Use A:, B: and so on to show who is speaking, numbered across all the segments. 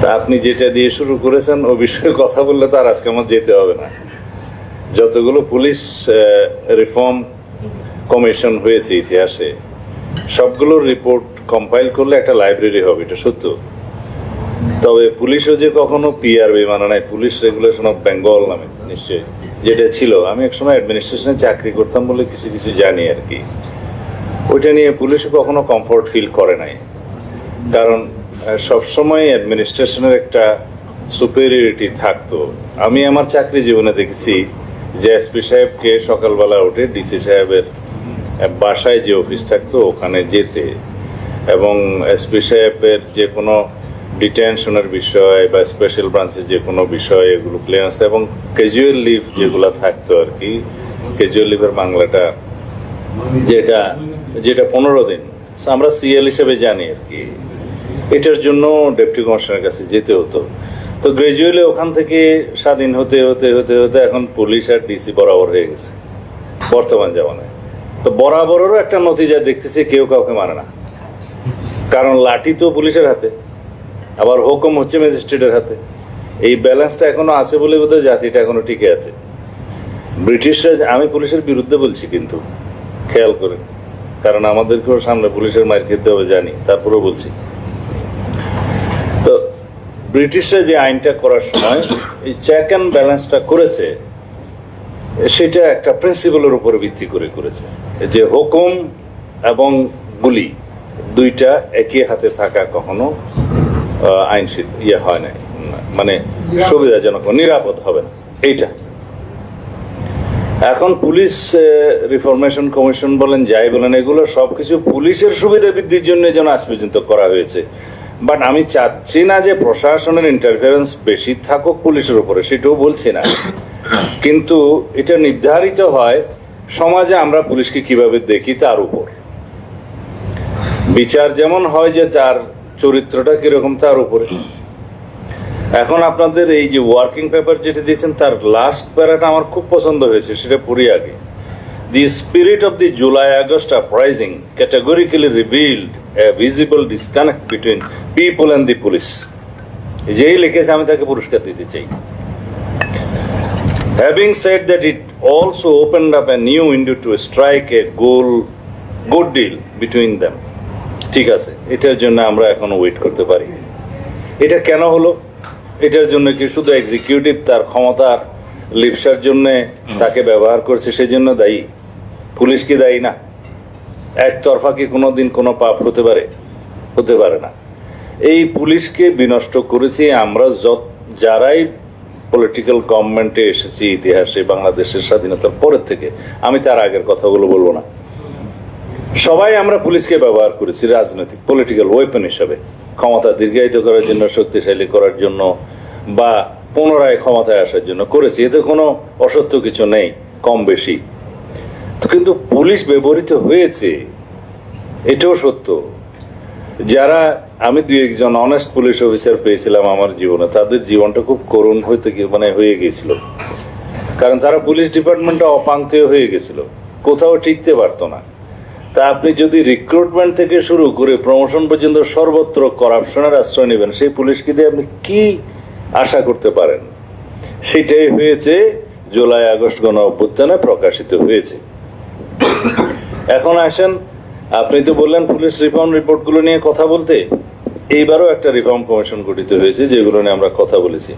A: তা আপনি যেটা দিয়ে শুরু করেছেন ও বিষয়ে কথা বললে তো আর আজকে আমার যেতে হবে না। যতগুলো পুলিশ রিফর্ম কমিশন হয়েছে ইতিহাসে, সবগুলোর রিপোর্ট কম্পাইল করলে একটা লাইব্রেরি হবে, এটা সত্য। তবে পুলিশও যে কখনো পিআরবি মানে নাই, পুলিশ রেগুলেশন অফ বেঙ্গল নামে নিশ্চয়ই যেটা ছিল, আমি একসময় অ্যাডমিনিস্ট্রেশনে চাকরি করতাম বলে কিছু কিছু জানি আর কি, ওইটা নিয়ে পুলিশও কখনো কমফোর্ট ফিল করে নাই। কারণ সবসময় অ্যাডমিনিস্ট্রেশনের একটা সুপেরিয়রিটি থাকতো। আমি আমার চাকরি জীবনে দেখেছি যে এসপি সাহেবকে সকালবেলা উঠে ডিসি সাহেবের বাসায় যে অফিস থাকতো ওখানে যেতে, এবং এসপি সাহেবের যে কোনো ডিটেনশনের বিষয় বা স্পেশাল ব্রাঞ্চের যে কোনো বিষয় এগুলো ক্লিয়ারেন্স, এবং ক্যাজুয়াল লিভ যেগুলো থাকতো আর কি, ক্যাজুয়াল লিভের বাংলাটা যেটা যেটা 15 দিন আমরা সিএল হিসেবে জানি আর কি, এটার জন্য ডেপুটি কমিশনারের কাছে যেতে হতো। তো গ্রাজুয়ালি ওখান থেকে স্বাধীন হতে হতে হতে হতে এখন পুলিশ আর ডিসি বরাবর হয়ে গেছে বর্তমান জামানায়। তো বরাবরেরও একটা নতিজা দেখতেছি, কেউ কাউকে মানে না। কারণ লাঠি তো পুলিশের হাতে, আবার হুকুম হচ্ছে ম্যাজিস্ট্রেটের হাতে। এই ব্যালেন্সটা এখনো আছে বলে বোধহয় জাতিটা এখনো টিকে আছে। ব্রিটিশরা, আমি পুলিশের বিরুদ্ধে বলছি কিন্তু খেয়াল করে, কারণ আমাদেরকেও সামনে পুলিশের মার খেতে হবে জানি, তারপরেও বলছি। তো ব্রিটিশরা যে আইনটা করার সময় এই চেক অ্যান্ড ব্যালেন্সটা করেছে, সেটা একটা প্রিন্সিপালের উপর ভিত্তি করে করেছে যে হুকুম এবং গুলি দুইটা একই হাতে থাকা কখনো আইন ইয়ে হয় নাই, মানে সুবিধাজনক নিরাপদ হবে না এইটা। এখন পুলিশ রিফরমেশন কমিশন বলেন যাই বলেন, এগুলো সবকিছু পুলিশের সুবিধা বৃদ্ধির জন্য যেন আজ পর্যন্ত করা হয়েছে। বাট আমি চাচ্ছি না যে প্রশাসনের ইন্টারফারেন্স বেশি থাকুক পুলিশের উপরে, সেটাও বলছি না, কিন্তু এটা নির্ধারিত হয় সমাজে আমরা পুলিশকে কিভাবে দেখি তার উপর। বিচার যেমন হয় যে তার চরিত্রটা কিরকম তার উপরে। এখন আপনাদের এই যে ওয়ার্কিং পেপার যেটা দিয়েছেন তার লাস্ট প্যারাটা আমার খুব পছন্দ হয়েছে, সেটা পড়ি আগে। The spirit of the July August uprising categorically revealed a visible disconnect between people and the police. যেই লিখেছে আমি তাকে পুরস্কার দিতে চাই। Having said that, it also opened up a new window to strike a good deal between them. ঠিক আছে, এটার জন্য আমরা এখনো ওয়েট করতে পারি। এটা কেন হলো? এটার জন্য কি শুধু এক্সিকিউটিভ তার ক্ষমতার লিপসার জন্য তাকে ব্যবহার করছে সেজন্য দায়ী? পুলিশ কি দায়ী না? একতরফা কি কোনোদিন কোনো পাপ হতে পারে? হতে পারে না। এই পুলিশকে বিনষ্ট করেছি আমরা যারাই পলিটিক্যাল গভর্নমেন্টে এসেছি ইতিহাসে, বাংলাদেশের স্বাধীনতার পরের থেকে। আমি তার আগের কথাগুলো বলবো না। সবাই আমরা পুলিশকে ব্যবহার করেছি রাজনৈতিক পলিটিক্যাল ওয়েপন হিসাবে, ক্ষমতা দীর্ঘায়িত করার জন্য, শক্তিশালী করার জন্য, বা পুনরায় ক্ষমতায় আসার জন্য করেছি। এতে কোনো অসত্য কিছু নেই, কম বেশি। তো কিন্তু পুলিশ ব্যবহৃত হয়েছে, এটাও সত্য। যারা, আমি 2-1 অনেস্ট পুলিশ অফিসার পেয়েছিলাম আমার জীবনে, তাদের জীবনটা খুব করুণ হয়ে গিয়েছিল। কারণ তারা পুলিশ ডিপার্টমেন্টে অপাঙ্ক্তেয় হয়ে গেছিল, কোথাও টিকতে পারতো না। তা আপনি যদি রিক্রুটমেন্ট থেকে শুরু করে প্রমোশন পর্যন্ত সর্বত্র করাপশনের আশ্রয় নেবেন, সেই পুলিশকে দিয়ে আপনি কি আশা করতে পারেন? সেটাই হয়েছে জুলাই আগস্ট গণ অভ্যুত্থানে প্রকাশিত হয়েছে। এখন আসেন, আপনি তো বললেন পুলিশ রিফর্ম রিপোর্টগুলো নিয়ে কথা বলতে। এইবারও একটা রিফর্ম কমিশন গঠিত হয়েছে যেগুলো নিয়ে আমরা কথা বলেছি।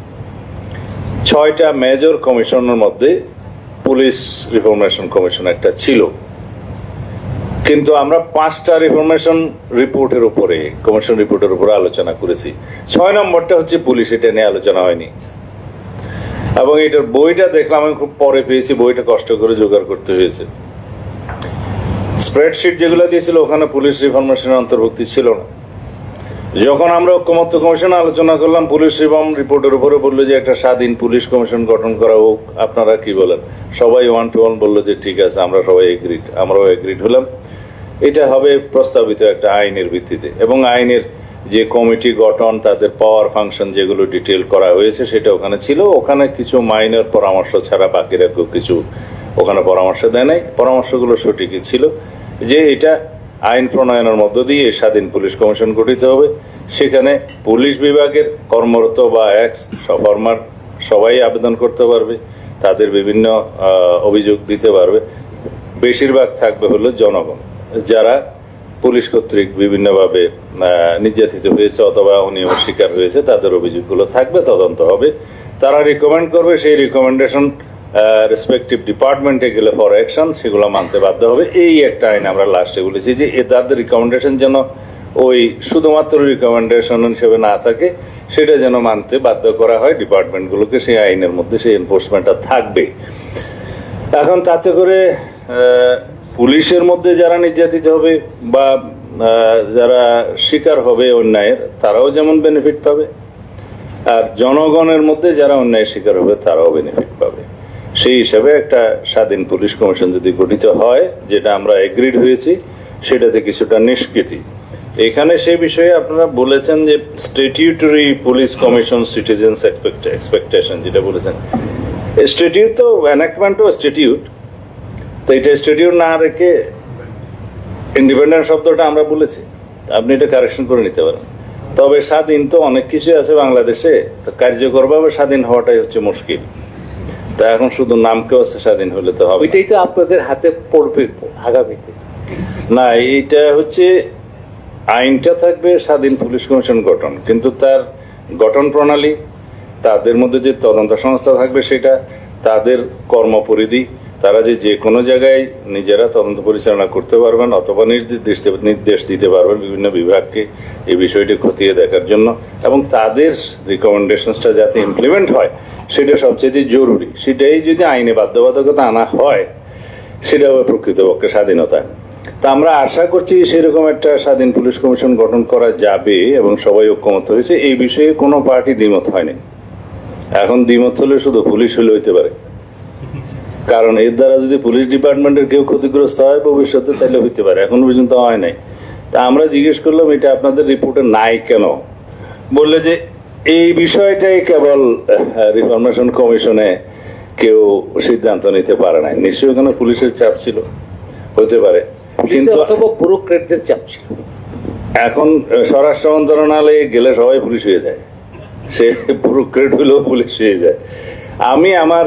A: 6টা মেজর কমিশনের মধ্যে পুলিশ রিফরমেশন কমিশন একটা ছিল, কিন্তু আমরা 5টা রিফরমেশন রিপোর্টের উপরে, কমিশন রিপোর্টের উপরে আলোচনা করেছি। 6 নম্বরটা হচ্ছে পুলিশ, এটা নিয়ে আলোচনা হয়নি। এবং এটার বইটা দেখলাম আমি খুব পরে পেয়েছি, বইটা কষ্ট করে জোগাড় করতে হয়েছে। স্প্রেডশিট যেগুলো দিয়েছিল ওখানে পুলিশ রিফরমেশনের অন্তর্ভুক্তি ছিল না। যখন আমরা ঐক্যমত্য কমিশনে আলোচনা করলাম পুলিশ রিফর্ম রিপোর্টের উপরে, বললো যে একটা স্বাধীন পুলিশ কমিশন গঠন করা হোক, আপনারা কি বলেন? সবাই 1 to 1 বললো যে ঠিক আছে, আমরা সবাই এগ্রিড। আমরাও এগ্রিড হলাম। এটা হবে প্রস্তাবিত একটা আইনের ভিত্তিতে, এবং আইনের যে কমিটি গঠন, তাদের পাওয়ার ফাংশন যেগুলো ডিটেল করা হয়েছে সেটা ওখানে ছিল। ওখানে কিছু মাইনর পরামর্শ ছাড়া বাকিরা কেউ কিছু ওখানে পরামর্শ দেয় নাই। পরামর্শগুলো সঠিকই ছিল যে এটা আইন প্রণয়নের মধ্য দিয়ে স্বাধীন পুলিশ কমিশন গঠিত হবে। সেখানে পুলিশ বিভাগের কর্মরত বা এক্স ফরমার সবাই আবেদন করতে পারবে, তাদের বিভিন্ন অভিযোগ দিতে পারবে। বেশিরভাগ থাকবে হলো জনগণ, যারা পুলিশ কর্তৃক বিভিন্নভাবে নির্যাতিত হয়েছে অথবা অনিয়মের শিকার হয়েছে, তাদের অভিযোগগুলো থাকবে, তদন্ত হবে, তারা রিকমেন্ড করবে, সেই রিকমেন্ডেশন রেসপেক্টিভ ডিপার্টমেন্টে গেলে ফর অ্যাকশন সেগুলো মানতে বাধ্য হবে। এই একটা আইন আমরা লাস্টে বলেছি যে তাদের রিকমেন্ডেশন যেন ওই শুধুমাত্র রিকমেন্ডেশন হিসেবে না থাকে, সেটা যেন মানতে বাধ্য করা হয় ডিপার্টমেন্টগুলোকে, সেই আইনের মধ্যে সেই এনফোর্সমেন্টটা থাকবে। এখন তাতে করে পুলিশের মধ্যে যারা নির্যাতিত হবে বা যারা শিকার হবে অন্যায়ের, তারাও যেমন বেনিফিট পাবে, আর জনগণের মধ্যে যারা অন্যায়ের শিকার হবে তারাও বেনিফিট পাবে। সেই হিসাবে একটা স্বাধীন পুলিশ কমিশন যদি গঠিত হয়, যেটা আমরা এগ্রিড হয়েছি, সেটাতে কিছুটা নিষ্কৃতি। এখানে সেই বিষয়ে আপনারা বলেছেন যে statutory police commission citizens expectation, যেটা বলেছেন স্ট্যাটিউট তো এনাক্টমেন্টও স্ট্যাটিউট, তো এটা স্ট্যাটিউট না রেখে ইন্ডিপেন্ডেন্ট শব্দটা আমরা বলেছি, আপনি এটা কারেকশন করে নিতে পারেন। তবে স্বাধীন তো অনেক কিছু আছে বাংলাদেশে, তো কার্যকরভাবে স্বাধীন হওয়াটাই হচ্ছে মুশকিল। তা এখন শুধু নামকেও স্বাধীন হলে তো হবে,
B: ওইটাই তো আপনাদের হাতে পড়বে আগামীতে।
A: না, এইটা হচ্ছে আইনটা থাকবে স্বাধীন পুলিশ কমিশন গঠন, কিন্তু তার গঠন প্রণালী, তাদের মধ্যে যে তদন্ত সংস্থা থাকবে সেটা, তাদের কর্মপরিধি, তারা যে কোনো জায়গায় নিজেরা তদন্ত পরিচালনা করতে পারবেন অথবা নির্দেশ দিতে পারবেন বিভিন্ন বিভাগকে এই বিষয়টি খতিয়ে দেখার জন্য, এবং তাদের রিকমেন্ডেশনসটা যাতে ইমপ্লিমেন্ট হয় সেটা সবচেয়ে জরুরি। সেটাই যদি আইনে বাধ্যবাধকতা আনা হয়, সেটা হবে প্রকৃতপক্ষে স্বাধীনতা। তা আমরা আশা করছি সেরকম একটা স্বাধীন পুলিশ কমিশন গঠন করা যাবে এবং সবাই ঐক্যমত হয়েছে। এই বিষয়ে কোনো পার্টি দ্বিমত হয়নি। এখন দ্বিমত হলে শুধু পুলিশ হলে হইতে পারে, কারণ এর দ্বারা যদি পুলিশ ডিপার্টমেন্টের কেউ ক্ষতিগ্রস্ত হয় ভবিষ্যতে, তাহলে হইতে পারে, এখন পর্যন্ত হয় নাই। তা আমরা জিজ্ঞেস করলাম এটা আপনাদের রিপোর্টে নাই কেন, বললে যে এই বিষয়টাই কেবল রিফরমেশন কমিশনে কেউ সিদ্ধান্ত নিতে পারে নাই। নিশ্চয়ই ওখানে পুলিশের চাপ ছিল, হতে পারে, কিন্তু
B: ব্যুরোক্রেটদের চাপ ছিল।
A: এখন স্বরাষ্ট্র মন্ত্রণালয়ে গেলে সবাই পুলিশ হয়ে যায়, সে ব্যুরোক্রেট হলেও পুলিশ হয়ে যায়। আমি আমার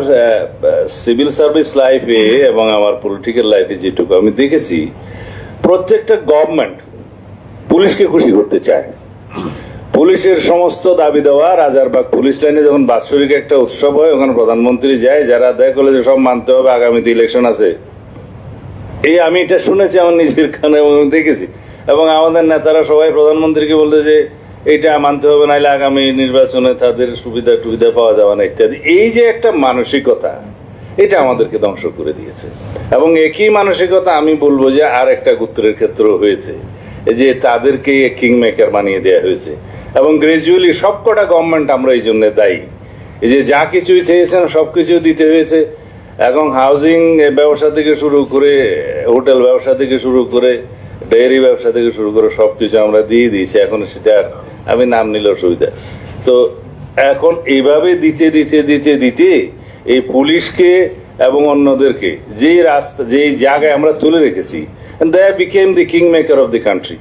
A: সিভিল সার্ভিস লাইফে এবং আমার পলিটিক্যাল লাইফে যেটুকু আমি দেখেছি, প্রত্যেকটা গভর্নমেন্ট পুলিশকে খুশি করতে চায়। পুলিশের সমস্ত দাবি দেওয়া, রাজারবাগ পুলিশ লাইনে যখন বাৎসরিক একটা উৎসব হয়, ওখানে প্রধানমন্ত্রী যায়, যারা দেয় করলে যে সব মানতে হবে, আগামীতে ইলেকশন আছে। এই আমি এটা শুনেছি আমার নিজের কানে এবং দেখেছি, এবং আমাদের নেতারা সবাই প্রধানমন্ত্রীকে বলতে যে এটা মানতে হবে, নাইলে আগামী নির্বাচনে তাদের সুবিধা টুবিধা পাওয়া যাবে না ইত্যাদি। এই যে একটা মানসিকতা, এটা আমাদেরকে ধ্বংস করে দিয়েছে। এবং একই মানসিকতা আমি বলবো যে আর একটা গোত্রের ক্ষেত্রেও হয়েছে, যে তাদেরকে কিং মেকার বানিয়ে দেওয়া হয়েছে। এবং গ্রাজুয়ালি সবকটা গভর্নমেন্ট আমরা এই জন্য দায়ী, এই যে যা কিছুই চেয়েছেন সবকিছু দিতে হয়েছে। এখন হাউজিং ব্যবসা থেকে শুরু করে, হোটেল ব্যবসা থেকে শুরু করে, ডেয়ারি ব্যবসা থেকে শুরু করে সবকিছু আমরা দিয়ে দিয়েছি। এখন সেটা আমি নাম নিলে অসুবিধা। তো এখন এইভাবে দিতে দিতে দিতে দিতে এই পুলিশকে এবং অন্যদেরকে যেই জায়গায় আমরা তুলে রেখেছি, they became the king maker of the country.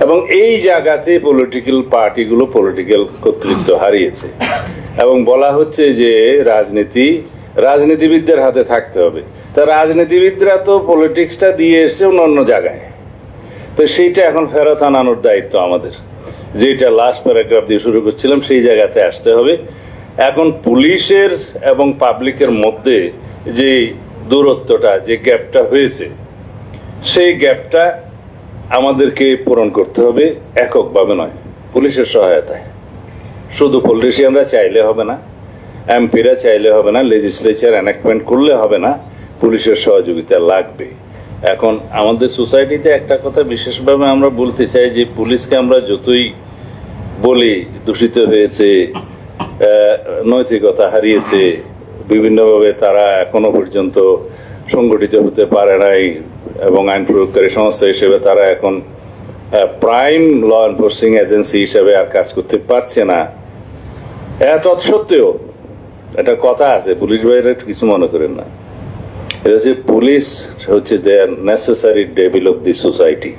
A: এবং এই জায়গাতে পলিটিক্যাল পার্টিগুলো পলিটিক্যাল কর্তৃত্ব হারিয়েছে, এবং বলা হচ্ছে যে রাজনীতিবিদদের হাতে থাকতে হবে। তা রাজনীতিবিদরা তো পলিটিক্সটা দিয়ে এসছে অন্য জায়গায়, তো সেইটা এখন ফেরত আনানোর দায়িত্ব আমাদের, যেটা লাস্ট প্যারাগ্রাফ দিয়ে শুরু করছিলাম, সেই জায়গাতে আসতে হবে। এখন পুলিশের এবং পাবলিকের মধ্যে যে দূরত্বটা, যে গ্যাপটা হয়েছে, সেই গ্যাপটা আমাদেরকে পূরণ করতে হবে এককভাবে নয়, পুলিশের সহায়তায়। শুধু পলিটিশিয়ানরা চাইলে হবে না, এমপিরা চাইলে হবে না, লেজিসলেচার এনাক্টমেন্ট করলে হবে না, পুলিশের সহযোগিতা লাগবে। এখন আমাদের সোসাইটিতে একটা কথা বিশেষভাবে আমরা বলতে চাই যে পুলিশকে আমরা যতই বলি দূষিত হয়েছে, নৈতিকতা হারিয়েছে, বিভিন্নভাবে তারা এখনো পর্যন্ত সংগঠিত হতে পারে নাই, এবং আইন প্রয়োগকারী সংস্থা হিসেবে তারা এখন প্রাইম ল এনফোর্সিং এজেন্সি হিসেবে আর কাজ করতে পারছে না। তৎসত্ত্বেও একটা কথা আছে, পুলিশ বাইরে কিছু মনে করেন না, এটা হচ্ছে পুলিশ হচ্ছে their necessary devil of the society.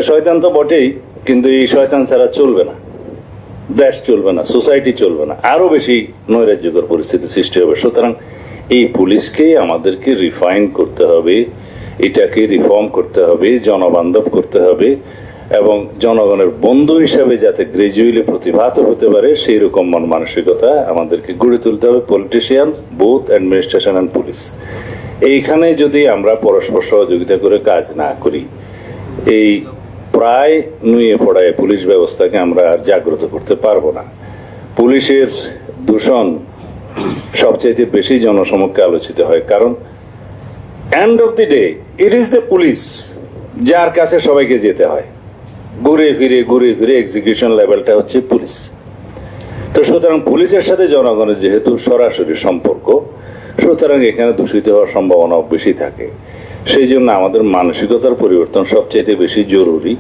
A: শয়তান তো বটেই, কিন্তু এই শয়তান ছাড়া চলবে না, দেশ চলবে না, সোসাইটি চলবে না, আরো বেশি নৈরাজ্যকর পরিস্থিতি সৃষ্টি হবে। সুতরাং এই পুলিশকে আমাদেরকে রিফাইন করতে হবে, এটাকে রিফর্ম করতে হবে, জনবান্ধব করতে হবে, এবং জনগণের বন্ধু হিসাবে যাতে গ্রাজুয়ালি প্রতিভাত হতে পারে সেই রকম মন মানসিকতা আমাদেরকে গড়ে তুলতে হবে। Politician, both administration and police, এইখানে যদি আমরা পরস্পর সহযোগিতা করে কাজ না করি, এই প্রায় নুয়ে পড়ায় পুলিশ ব্যবস্থাকে আমরা আর জাগ্রত করতে পারবো না। পুলিশের দূষণ সবচেয়ে বেশি জনসমক্ষে আলোচিত হয়, কারণ end of the day it is the police যার কাছে সবাইকে যেতে হয়, ঘুরে ফিরে এক্সিকিউশন লেভেলটা হচ্ছে পুলিশ। তো সুতরাং পুলিশের সাথে জনগণের যেহেতু সরাসরি সম্পর্ক, সুতরাং এখানে দূষিত হওয়ার সম্ভাবনাও বেশি থাকে। সেই জন্য আমাদের মানসিকতার পরিবর্তন সবচেয়ে বেশি জরুরি।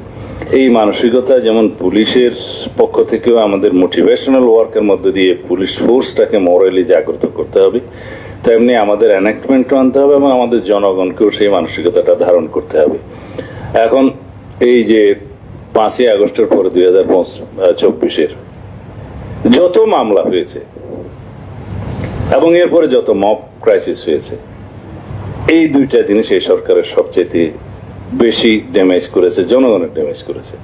A: এই মানসিকতা যেমন পুলিশের পক্ষ থেকেও আমাদের মোটিভেশনাল ওয়ার্কের মধ্যে দিয়ে পুলিশ ফোর্সটাকে মোরালি জাগ্রত করতে হবে, তেমনি আমাদের এনাক্টমেন্টও আনতে হবে এবং আমাদের জনগণকেও সেই মানসিকতাটা ধারণ করতে হবে। এখন এই যে 5ই আগস্টের পরে 2024-এর যত মামলা হয়েছে এবং এরপরে যত মব ক্রাইসিস হয়েছে, এই দুইটা জিনিস এই সরকারের সবচেয়ে বেশি ড্যামেজ করেছে, জনগণের ড্যামেজ করেছে।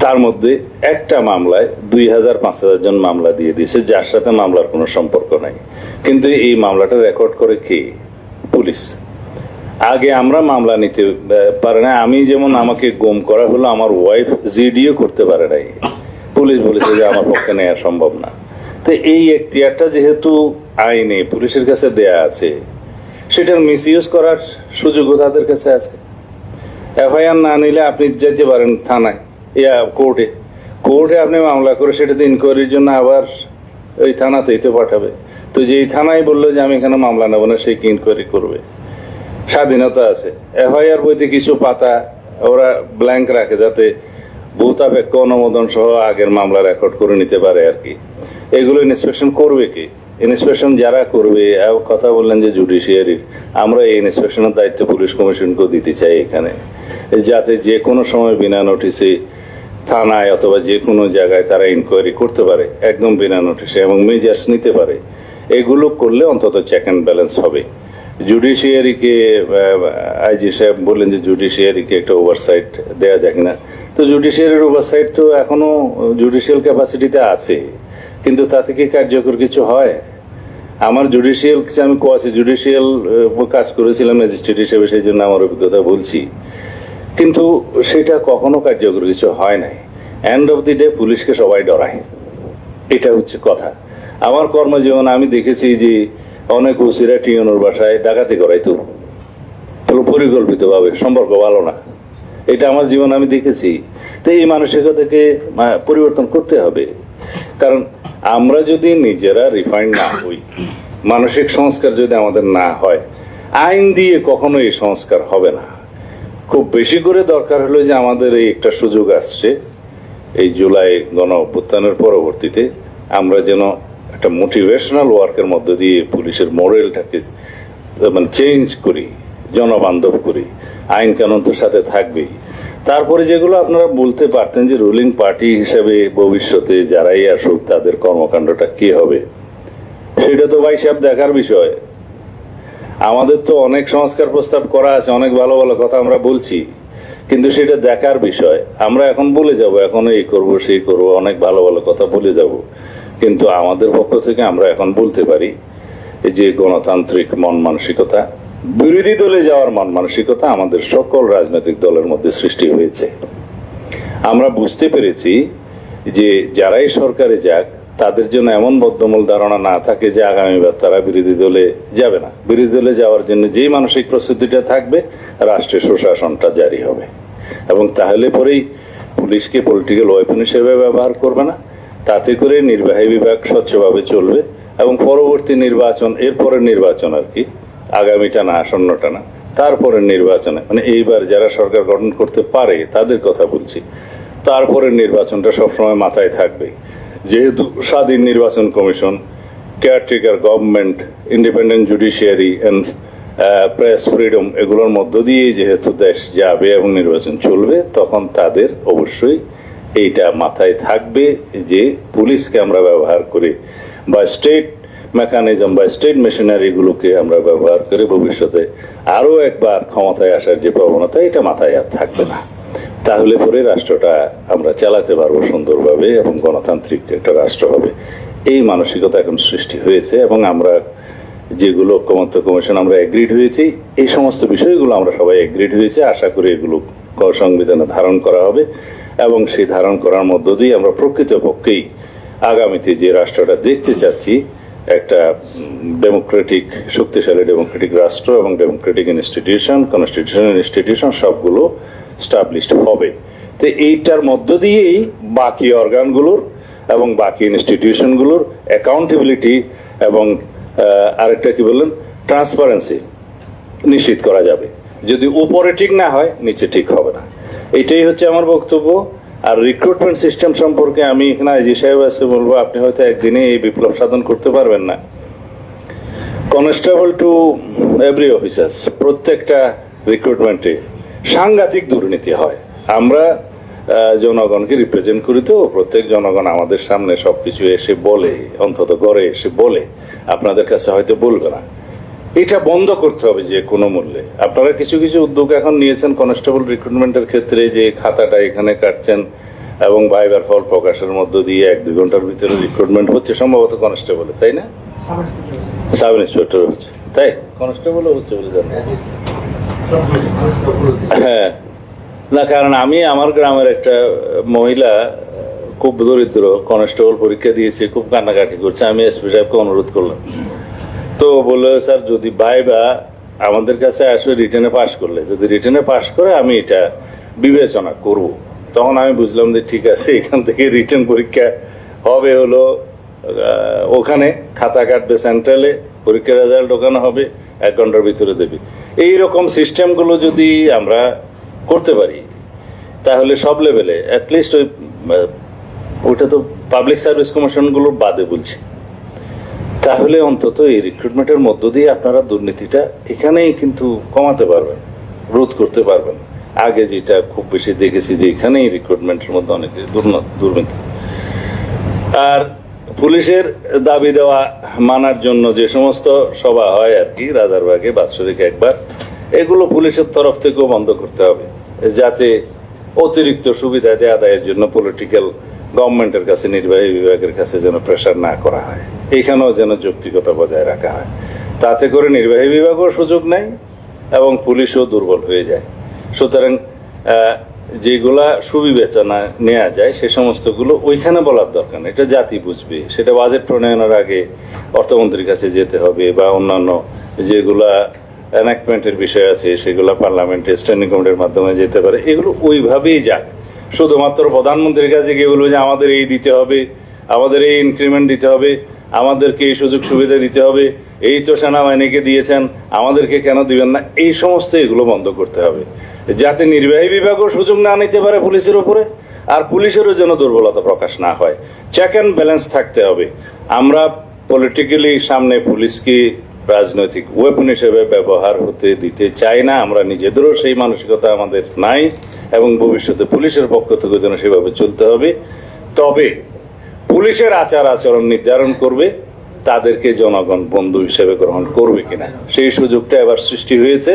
A: তার মধ্যে একটা মামলায় 2000-5000 জন মামলা দিয়ে দিয়েছে, যার সাথে মামলার কোনো সম্পর্ক নাই, কিন্তু এই মামলাটা রেকর্ড করে কে? পুলিশ। আগে আমরা মামলা নিতে পারে না, আমি যেমন আমাকে গুম করা হলো, আমার ওয়াইফ জিডিও করতে পারে নাই, পুলিশ বলেছে যে আমার পক্ষে নেওয়া সম্ভব না। তো এই এখতিয়ারটা যেহেতু আইনে পুলিশের কাছে দেয়া আছে, সেটার মিসইউজ করার সুযোগও তাদের কাছে আছে। এফআইআর না নিলে আপনি যেতে পারেন থানায়, কোর্টে আপনি মামলা করে সেটাতে ইনকোয়ারির জন্য আবার ওই থানাতেই তো পাঠাবে। তো যেই থানায় বললো যে আমি এখানে মামলা নেবো না, সে কি ইনকোয়ারি করবে? স্বাধীনতা আছে। এফআইআর বইতে কিছু পাতা ওরা ব্ল্যাঙ্ক রাখে, যাতে ভূতাপেক্ষ অনুমোদন সহ আগের মামলা রেকর্ড করে নিতে পারে আর কি। এগুলো ইন্সপেকশন করবে কি? ইন্সপেকশন যারা করবে, কথা বললেন যে জুডিশিয়ারির, আমরা এই ইন্সপেকশনের দায়িত্ব পুলিশ কমিশনকেও দিতে চাই এখানে, যাতে যে কোনো সময় বিনা নোটিসে থানায় অথবা যে কোনো জায়গায় তারা ইনকোয়ারি করতে পারে একদম বিনা নোটিসে, এবং মেজার্স নিতে পারে। এগুলো করলে অন্তত চেক অ্যান্ড ব্যালেন্স হবে। জুডিশিয়ারিকে, আইজি সাহেব বললেন যে জুডিশিয়ারিকে একটা ওভারসাইট দেওয়া যায় কিনা। তো জুডিশিয়ারির ওভারসাইট তো এখনো জুডিশিয়াল ক্যাপাসিটিতে আছে, কিন্তু তাতে কি কার্যকর কিছু হয়? আমার জুডিশিয়াল, আমি জুডিশিয়াল কাজ করেছিলাম ম্যাজিস্ট্রেট হিসেবে, সেই জন্য আমার অভিজ্ঞতা বলছি, কিন্তু সেটা কখনো কার্যকর কিছু হয় নাই। এন্ড অফ দি ডে পুলিশকে সবাই ডরায়, এটা হচ্ছে কথা। আমার কর্মজীবনে আমি দেখেছি যে অনেক ওসিরা টিএনওর বাসায় ডাকাতি করাইতো পরিকল্পিতভাবে, সম্পর্ক ভালো না, এটা আমার জীবন আমি দেখেছি। তো এই মানসিকতাকে পরিবর্তন করতে হবে, কারণ আমরা যদি নিজেরা রিফাইন্ড না হই, মানসিক সংস্কার যদি আমাদের না হয়, আইন দিয়ে কখনো এই সংস্কার হবে না। খুব বেশি করে দরকার হলো যে আমাদের এই একটা সুযোগ আসছে এই জুলাই গণ অভ্যুত্থানের পরবর্তীতে, আমরা যেন একটা মোটিভেশনাল ওয়ার্কের মধ্যে দিয়ে পুলিশের মডেলটাকে মানে চেঞ্জ করি, জনবান্ধব করি। আইন কানুন তো সাথে থাকবেই। তারপরে যেগুলো আপনারা বলতে পারতেন যে রুলিং পার্টি হিসেবে ভবিষ্যতে যারাই আসুক তাদের কর্মকাণ্ডটা কি হবে, সেটা তো ভাই সাহেব দেখার বিষয়। আমাদের তো অনেক সংস্কার প্রস্তাব করা আছে, অনেক ভালো ভালো কথা আমরা বলছি, কিন্তু সেটা দেখার বিষয়। আমরা এখন বলে যাব, এখন এই করব সেই করব, অনেক ভালো ভালো কথা বলে যাব, কিন্তু আমাদের পক্ষ থেকে আমরা এখন বলতে পারি যে গণতান্ত্রিক মন মানসিকতা, বিরোধী দলে যাওয়ার মন মানসিকতা আমাদের সকল রাজনৈতিক দলের মধ্যে সৃষ্টি হয়েছে। আমরা বুঝতে পেরেছি যে যারাই সরকারে যাক, তাদের জন্য এমন বদ্ধমূল ধারণা না থাকে যে আগামীবার তারা বিরোধী দলে যাবে না। বিরোধী দলে যাওয়ার জন্য যেই মানসিক প্রস্তুতিটা থাকবে, রাষ্ট্রের সুশাসনটা জারি হবে, এবং তাহলে পরেই পুলিশকে পলিটিক্যাল ওয়েপন হিসেবে ব্যবহার করবে না। তাতে করে নির্বাহী বিভাগ স্বচ্ছভাবে চলবে, এবং পরবর্তী নির্বাচন, এরপরের নির্বাচন আর কি, আগামীটা না, আসন্নটা না, তারপরের নির্বাচনে, মানে এইবার যারা সরকার গঠন করতে পারে তাদের কথা বলছি, তারপরের নির্বাচনটা সবসময় মাথায় থাকবে। যেহেতু স্বাধীন নির্বাচন commission, caretaker government, independent judiciary and press freedom, এগুলোর মধ্য দিয়ে যেহেতু দেশ যাবে এবং নির্বাচন চলবে, তখন তাদের অবশ্যই এইটা মাথায় থাকবে যে পুলিশকে আমরা ব্যবহার করে বা স্টেট মেকানিজম বা স্টেট মেশিনারিগুলোকে আমরা ব্যবহার করে ভবিষ্যতে আরও একবার ক্ষমতায় আসার যে প্রবণতা, এটা মাথায় আর থাকবে না। তাহলে পরে রাষ্ট্রটা আমরা চালাতে পারবো সুন্দরভাবে এবং গণতান্ত্রিক একটা রাষ্ট্র হবে। এই মানসিকতা এখন সৃষ্টি হয়েছে এবং আমরা যেগুলো ঐক্যমত্য কমিশন আমরা এগ্রিড হয়েছি, এই সমস্ত বিষয়গুলো আমরা সবাই এগ্রিড হয়েছে। আশা করি এগুলো সংবিধানে ধারণ করা হবে এবং সেই ধারণ করার মধ্য দিয়ে আমরা প্রকৃতপক্ষেই আগামীতে যে রাষ্ট্রটা দেখতে চাচ্ছি, একটা ডেমোক্রেটিক, শক্তিশালী ডেমোক্রেটিক রাষ্ট্র এবং ডেমোক্রেটিক ইনস্টিটিউশন, কনস্টিটিউশনাল ইনস্টিটিউশন সবগুলো স্টাবলিশড হবে। তো এইটার মধ্য দিয়েই বাকি অর্গানগুলোর এবং বাকি ইনস্টিটিউশনগুলোর অ্যাকাউন্টেবিলিটি এবং আরেকটা কি বললেন, ট্রান্সপারেন্সি নিশ্চিত করা যাবে। যদি উপরে ঠিক না হয়, নিচে ঠিক হবে না। এইটাই হচ্ছে আমার বক্তব্য। আর রিক্রুটমেন্ট সিস্টেম সম্পর্কে আমি এখানে আইজি সাহেব আছে বলবো, আপনি হয়তো একদিনে এই বিপ্লব সাধন করতে পারবেন না। কনস্টেবল টু এভরি অফিসার্স, প্রত্যেকটা রিক্রুটমেন্টে সাংঘাতিক দুর্নীতি হয়। আমরা জনগণকে রিপ্রেজেন্ট করি, তো প্রত্যেক জনগণ আমাদের সামনে সবকিছু এসে বলে, অন্তত ঘরে এসে বলে, আপনাদের কাছে হয়তো বলবে না। এটা বন্ধ করতে হবে যে কোনো মূল্যে। আপনারা কিছু কিছু উদ্যোগ এখন নিয়েছেন কনস্টেবল রিক্রুটমেন্টের ক্ষেত্রে, যে খাতাটা এখানে কাটছেন এবং ভাইবার ফল প্রকাশের মধ্য দিয়ে 1-2 ঘন্টার ভিতরে রিক্রুটমেন্ট হচ্ছে সম্ভবত কনস্টেবলে, তাই না? সাব ইন্সপেক্টর হচ্ছে, তাই কনস্টেবলও হচ্ছে বলে জানেন? হ্যাঁ, না, কারণ আমি আমার গ্রামের একটা মহিলা খুব দরিদ্র, কনস্টেবল পরীক্ষা দিয়েছে, খুব কান্নাকাটি করছে। আমি এসপি সাহেবকে অনুরোধ করলাম, তো বললো স্যার যদি ভাইবা আমাদের কাছে আসবে রিটেনে পাশ করলে, যদি রিটেনে পাশ করে আমি এটা বিবেচনা করব। তখন আমি বুঝলাম যে ঠিক আছে, এখান থেকে রিটেন পরীক্ষা হবে হলো ওখানে, খাতা কাটবে সেন্ট্রালে, পরীক্ষার রেজাল্ট ওখানে হবে, 1 ঘন্টার ভিতরে দেবে। এইরকম সিস্টেমগুলো যদি আমরা করতে পারি, তাহলে সব লেভেলে অ্যাটলিস্ট ওইটা তো পাবলিক সার্ভিস কমিশনগুলোর বাদে বলছি, তাহলে অন্তত এই রিক্রুটমেন্টের মধ্য দিয়ে আপনারা দুর্নীতিটা এখানেই কিন্তু কমাতে পারবেন, রোধ করতে পারবেন। আগে যেটা খুব বেশি দেখেছি যে এখানেই রিক্রুটমেন্টের মধ্যে অনেক দুর্নীতি। আর পুলিশের দাবি দেওয়া মানার জন্য যে সমস্ত সভা হয় আর কি, রাজারবাগে বাৎসরিক একবার, এগুলো পুলিশের তরফ থেকেও বন্ধ করতে হবে, যাতে অতিরিক্ত সুবিধা দেওয়া আদায়ের জন্য পলিটিক্যাল গভর্নমেন্টের কাছে, নির্বাহী বিভাগের কাছে যেন প্রেশার না করা হয়, এখানেও যেন যৌক্তিকতা বজায় রাখা হয়। তাতে করে নির্বাহী বিভাগও সুযোগ নেয় এবং পুলিশও দুর্বল হয়ে যায়। সুতরাং যেগুলা সুবিবেচনা নেওয়া যায় সে সমস্তগুলো ওইখানে বলার দরকার নেই, এটা জাতি বুঝবে। সেটা বাজেট প্রণয়নের আগে অর্থমন্ত্রীর কাছে যেতে হবে, বা অন্যান্য যেগুলা এনাক্টমেন্টের বিষয় আছে সেগুলো পার্লামেন্টে স্ট্যান্ডিং কমিটির মাধ্যমে যেতে পারে। এগুলো ওইভাবেই যাক। শুধুমাত্র প্রধানমন্ত্রীর কাছে গিয়ে বলবে যে আমাদের এই দিতে হবে, আমাদের এই ইনক্রিমেন্ট দিতে হবে, আমাদেরকে এই সুযোগ সুবিধা দিতে হবে, এই তো সেনাবাহিনীকে দিয়েছেন, আমাদেরকে কেন দিবেন না, এই সমস্ত এগুলো বন্ধ করতে হবে, যাতে নির্বাহী বিভাগও সুযোগ না নিতে পারে পুলিশের উপরে, আর পুলিশেরও যেন দুর্বলতা প্রকাশ না হয়। চেক অ্যান্ড ব্যালেন্স থাকতে হবে। আমরা পলিটিক্যালি সামনে পুলিশকে রাজনৈতিক ওয়েপন হিসেবে ব্যবহার হতে দিতে চাই না। আমরা নিজেদেরও সেই মানসিকতা আমাদের নাই এবং ভবিষ্যতে পুলিশের পক্ষ থেকে যেন সেভাবে চলতে হবে। তবে পুলিশের আচার আচরণ নির্ধারণ করবে তাদেরকে জনগণ বন্ধু হিসেবে গ্রহণ করবে কিনা, সেই সুযোগটা এবার সৃষ্টি হয়েছে।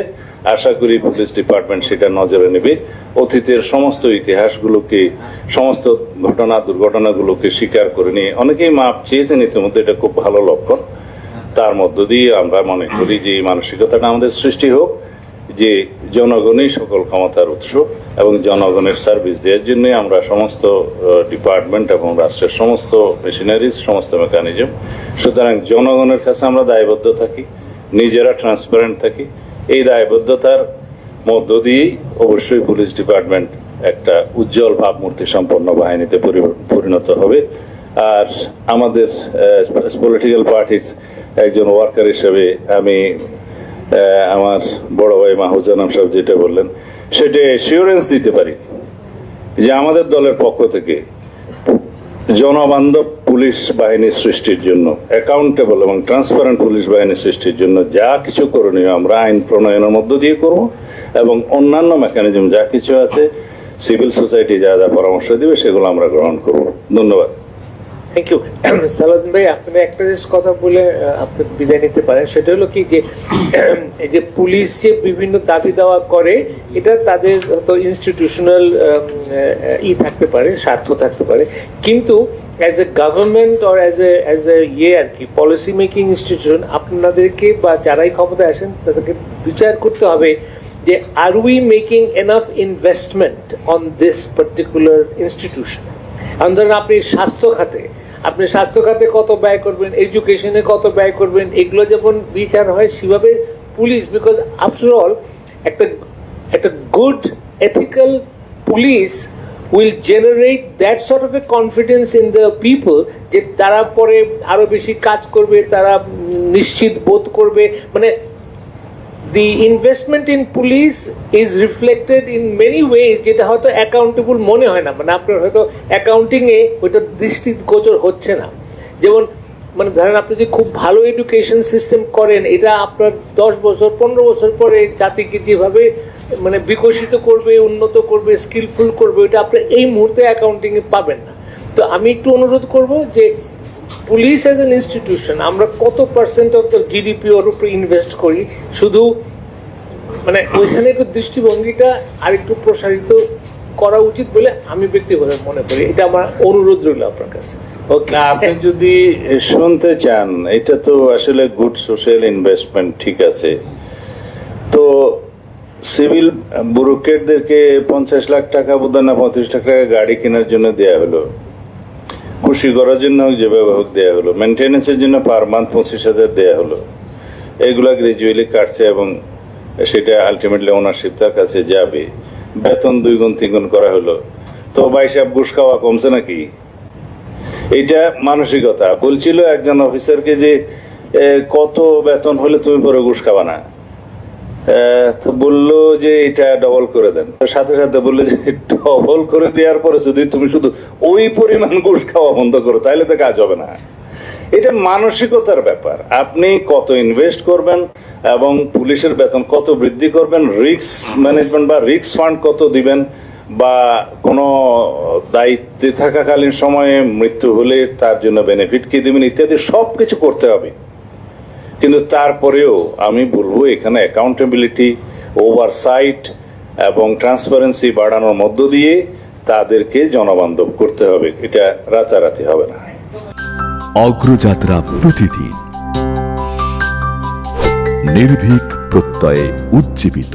A: আশা করি পুলিশ ডিপার্টমেন্ট সেটা নজরে নেবে। অতীতের সমস্ত ইতিহাসগুলোকে, সমস্ত দুর্ঘটনাগুলোকে স্বীকার করে নিয়ে অনেকেই মাপ চেয়েছেন ইতিমধ্যে, এটা খুব ভালো লক্ষণ। তার মধ্য দিয়ে আমরা মনে করি যে এই মানসিকতাটা আমাদের সৃষ্টি হোক যে জনগণই সকল ক্ষমতার উৎস এবং জনগণের সার্ভিস দেওয়ার জন্য আমরা সমস্ত ডিপার্টমেন্ট এবং রাষ্ট্রের সমস্ত মেশিনারিজ, সমস্ত মেকানিজম, সুতরাং জনগণের কাছে আমরা দায়বদ্ধ থাকি, নিজেরা ট্রান্সপারেন্ট থাকি। এই দায়বদ্ধতার মধ্য দিয়েই অবশ্যই পুলিশ ডিপার্টমেন্ট একটা উজ্জ্বল ভাবমূর্তি সম্পন্ন বাহিনীতে পরিণত হবে। আর আমাদের পলিটিক্যাল পার্টির একজন ওয়ার্কার হিসেবে আমি আমার বড় ভাই মাহফুজানাম সাহেব যেটা বললেন সেটা এসিওরেন্স দিতে পারি যে আমাদের দলের পক্ষ থেকে জনবান্ধব পুলিশ বাহিনী সৃষ্টির জন্য, অ্যাকাউন্টেবল এবং ট্রান্সপারেন্ট পুলিশ বাহিনী সৃষ্টির জন্য যা কিছু করণীয় আমরা আইন প্রণয়নের মধ্য দিয়ে করব, এবং অন্যান্য মেকানিজম যা কিছু আছে, সিভিল সোসাইটি যা যা পরামর্শ দিবে সেগুলো আমরা গ্রহণ করব। ধন্যবাদ।
B: Thank you. সালাউদ্দিন ভাই, আপনি একটা জিনিস কথা বলে আপনি বিদায় নিতে পারেন, সেটা হলো কি যে এই যে পুলিশ যে বিভিন্ন দাবি দাওয়া করে, এটা তাদের হয়তো ইনস্টিটিউশনাল থাকতে পারে, স্বার্থ থাকতে পারে, কিন্তু as a government or as a আর কি পলিসি মেকিং ইনস্টিটিউশন, আপনাদেরকে বা যারাই ক্ষমতায় আসেন তাদেরকে বিচার করতে হবে যে are we making enough investment on this particular institution. ধরেন আপনি স্বাস্থ্য খাতে কত ব্যয় করবেন, এডুকেশনে কত ব্যয় করবেন, এগুলো যখন বিচার হয় সেভাবে পুলিশ, বিকজ আফটার অল একটা good ethical police will generate that sort of A confidence in the people, যে তারা পরে আরো বেশি কাজ করবে, তারা নিশ্চিত বোধ করবে। মানে the investment in police is reflected in many ways, যেটা হয়তো অ্যাকাউন্টেবল মনে হয় না, মানে আপনার হয়তো অ্যাকাউন্টিং এ ওইটা দৃষ্টিগোচর হচ্ছে না। যেমন মানে ধরেন আপনি যদি খুব ভালো এডুকেশন সিস্টেম করেন, এটা আপনার 10 বছর 15 বছর পরে জাতিকে যেভাবে মানে বিকশিত করবে, উন্নত করবে, স্কিলফুল করবে, ওইটা আপনি এই মুহূর্তে অ্যাকাউন্টিং এ পাবেন না। তো আমি একটু অনুরোধ করব যে পুলিশ অ্যাজ এন ইনস্টিটিউশন আমরা কত পার্সেন্ট অফ দ্য জিডিপি ওর উপরে ইনভেস্ট করি, শুধু মানে ওইখানে একটু দৃষ্টিভঙ্গিটা আর একটু প্রসারিত করা উচিত বলে আমি ব্যক্তিগত মনে করি। এটা আমার অনুরোধ রইল আপনার কাছে।
A: না, আপনি যদি শুনতে চান, এটা তো আসলে গুড সোশ্যাল ইনভেস্টমেন্ট, ঠিক আছে। তো সিভিল ব্যুরোক্রেটদেরকে 50 লাখ টাকা বোধহয় না 35 লাখ টাকা গাড়ি কেনার জন্য দেয়া হলো, খুশি করার জন্য যেভাবে হোক দেয়া হলো, মেনটেন্যান্সের জন্য পার মান্থ 25,000 দেয়া হলো, এগুলা গ্রাজুয়ালি কাটছে এবং সেটা আলটিমেটলি ওনারশিপ তার কাছে যাবে। বেতন 2 গুণ 3 গুণ করা হলো, তো ভাই সাহেব ঘুষ খাওয়া কমছে নাকি? এটা মানসিকতা। বলছিল একজন অফিসারকে যে কত বেতন হলে তুমি পরে ঘুষ খাবা না, তো বললো যে এটা ডবল করে দেন। সাথে সাথে বললো যে ডবল করে দেওয়ার পরে যদি তুমি শুধু ওই পরিমাণ ঘুষ খাওয়া বন্ধ করো তাহলে তো কাজ হবে না। এটা মানসিকতার ব্যাপার। আপনি কত ইনভেস্ট করবেন এবং পুলিশের বেতন কত বৃদ্ধি করবেন, রিস্ক ম্যানেজমেন্ট বা রিস্ক ফান্ড কত দিবেন, বা কোনো দায়িত্বে থাকাকালীন সময়ে মৃত্যু হলে তার জন্য বেনিফিট কি দিবেন, ইত্যাদি সব কিছু করতে হবে। কিন্তু তারপরেও আমি বলবো এখানে অ্যাকাউন্টেবিলিটি, ওভারসাইট এবং ট্রান্সপারেন্সি বাড়ানোর মধ্য দিয়ে তাদেরকে জনবান্ধব করতে হবে। এটা রাতারাতি হবে না।
C: অগ্রযাত্রা প্রতিদিন, নির্ভীক প্রত্যয়ে উজ্জীবিত।